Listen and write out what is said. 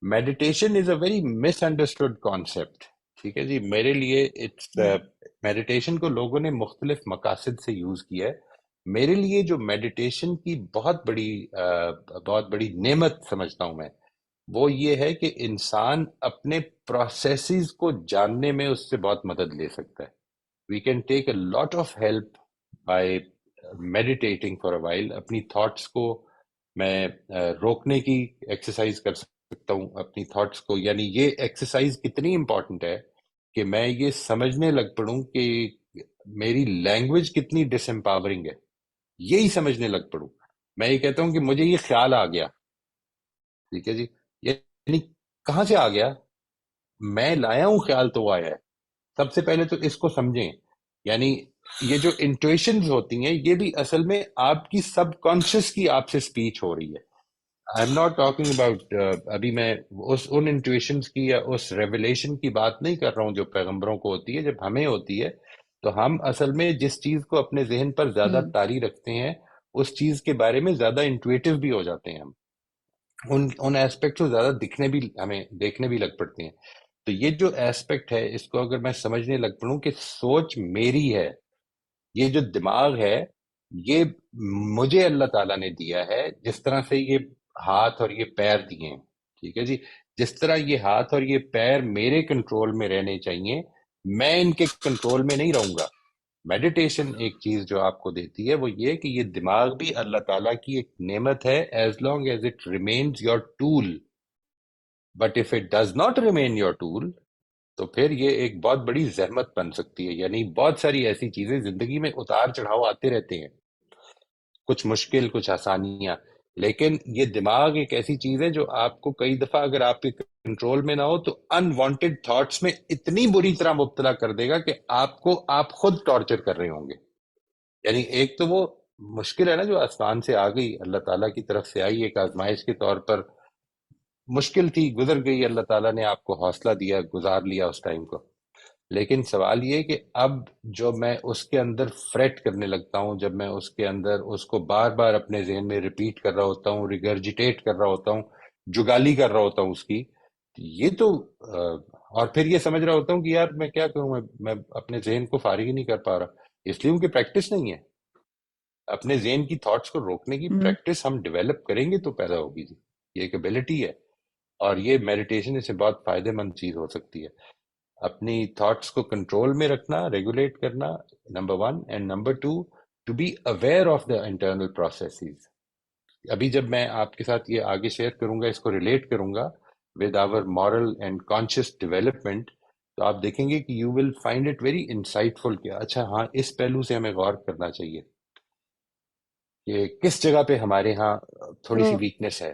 Meditation is a very miss understood concept. ٹھیک ہے جی. میرے لیے میڈیٹیشن کو لوگوں نے مختلف مقاصد سے یوز کیا ہے. میرے لیے جو میڈیٹیشن کی بہت بڑی نعمت سمجھتا ہوں میں، وہ یہ ہے کہ انسان اپنے پروسیسز کو جاننے میں اس سے بہت مدد لے سکتا ہے. We can take a lot of help by meditating for a while. اپنی تھاٹس کو میں روکنے کی ایکسرسائز کر سکتا ہوں اپنی تھاٹس کو. یعنی یہ ایکسرسائز کتنی امپورٹنٹ ہے کہ میں یہ سمجھنے لگ پڑوں کہ میری لینگویج کتنی ڈس امپاورنگ ہے، یہی سمجھنے لگ پڑوں. میں یہ کہتا ہوں کہ مجھے یہ خیال آ گیا، ٹھیک ہے جی، یعنی کہاں سے آ گیا؟ میں لایا ہوں خیال تو وہ آیا ہے. سب سے پہلے تو اس کو سمجھیں. یعنی یہ جو انٹویشنز ہوتی ہیں یہ بھی اصل میں آپ کی سب کانشیس کی آپ سے سپیچ ہو رہی ہے. I am not talking about ابھی میں ان انٹویشنز کی یا اس ریولیشن کی بات نہیں کر رہا ہوں جو پیغمبروں کو ہوتی ہے. جب ہمیں ہوتی ہے تو ہم اصل میں جس چیز کو اپنے ذہن پر زیادہ طاری رکھتے ہیں اس چیز کے بارے میں زیادہ انٹویٹو بھی ہو جاتے ہیں. ہم ان ایسپیکٹ کو زیادہ ہمیں دیکھنے بھی لگ پڑتے ہیں. تو یہ جو ایسپیکٹ ہے اس کو اگر میں سمجھنے لگ پڑوں کہ سوچ میری ہے، یہ جو دماغ ہے یہ مجھے اللہ تعالیٰ نے دیا ہے. جس طرح سے یہ ہاتھ اور یہ پیر دیے ہیں، ٹھیک ہے جی، جس طرح یہ ہاتھ اور یہ پیر میرے کنٹرول میں رہنے چاہیے، میں ان کے کنٹرول میں نہیں رہوں گا. میڈیٹیشن ایک چیز جو آپ کو دیتی ہے وہ یہ کہ یہ دماغ بھی اللہ تعالیٰ کی ایک نعمت ہے as long as it remains your tool. But if it does not remain your tool تو پھر یہ ایک بہت بڑی زحمت بن سکتی ہے. یعنی بہت ساری ایسی چیزیں زندگی میں اتار چڑھاؤ آتے رہتے ہیں، کچھ مشکل کچھ آسانیاں، لیکن یہ دماغ ایک ایسی چیز ہے جو آپ کو کئی دفعہ اگر آپ کے کنٹرول میں نہ ہو تو انوانٹیڈ تھاٹس میں اتنی بری طرح مبتلا کر دے گا کہ آپ خود ٹارچر کر رہے ہوں گے. یعنی ایک تو وہ مشکل ہے نا جو آسمان سے آ گئی، اللہ تعالیٰ کی طرف سے آئی ایک آزمائش کے طور پر، مشکل تھی، گزر گئی، اللہ تعالیٰ نے آپ کو حوصلہ دیا، گزار لیا اس ٹائم کو. لیکن سوال یہ کہ اب جو میں اس کے اندر فریٹ کرنے لگتا ہوں، جب میں اس کے اندر اس کو بار بار اپنے ذہن میں ریپیٹ کر رہا ہوتا ہوں، ریگرجیٹیٹ کر رہا ہوتا ہوں، جگالی کر رہا ہوتا ہوں اس کی، یہ تو اور پھر یہ سمجھ رہا ہوتا ہوں کہ یار میں کیا کروں، میں اپنے ذہن کو فارغ ہی نہیں کر پا رہا. اس لیے ان کی پریکٹس نہیں ہے. اپنے ذہن کی تھاٹس کو روکنے کی پریکٹس ہم ڈیولپ کریں گے تو پیدا ہوگی جی. یہ ایک ایبلٹی ہے اور یہ میڈیٹیشن اس سے بہت فائدے مند چیز ہو سکتی ہے. اپنی تھاٹس کو کنٹرول میں رکھنا، ریگولیٹ کرنا، number 1، and number 2 to be aware of the internal processes. ابھی جب میں آپ کے ساتھ یہ آگے شیئر کروں گا، اس کو ریلیٹ کروں گا with our moral and conscious development, تو آپ دیکھیں گے کہ you will find it very insightful کہ اچھا ہاں اس پہلو سے ہمیں غور کرنا چاہیے کہ کس جگہ پہ ہمارے ہاں تھوڑی سی ویکنیس ہے.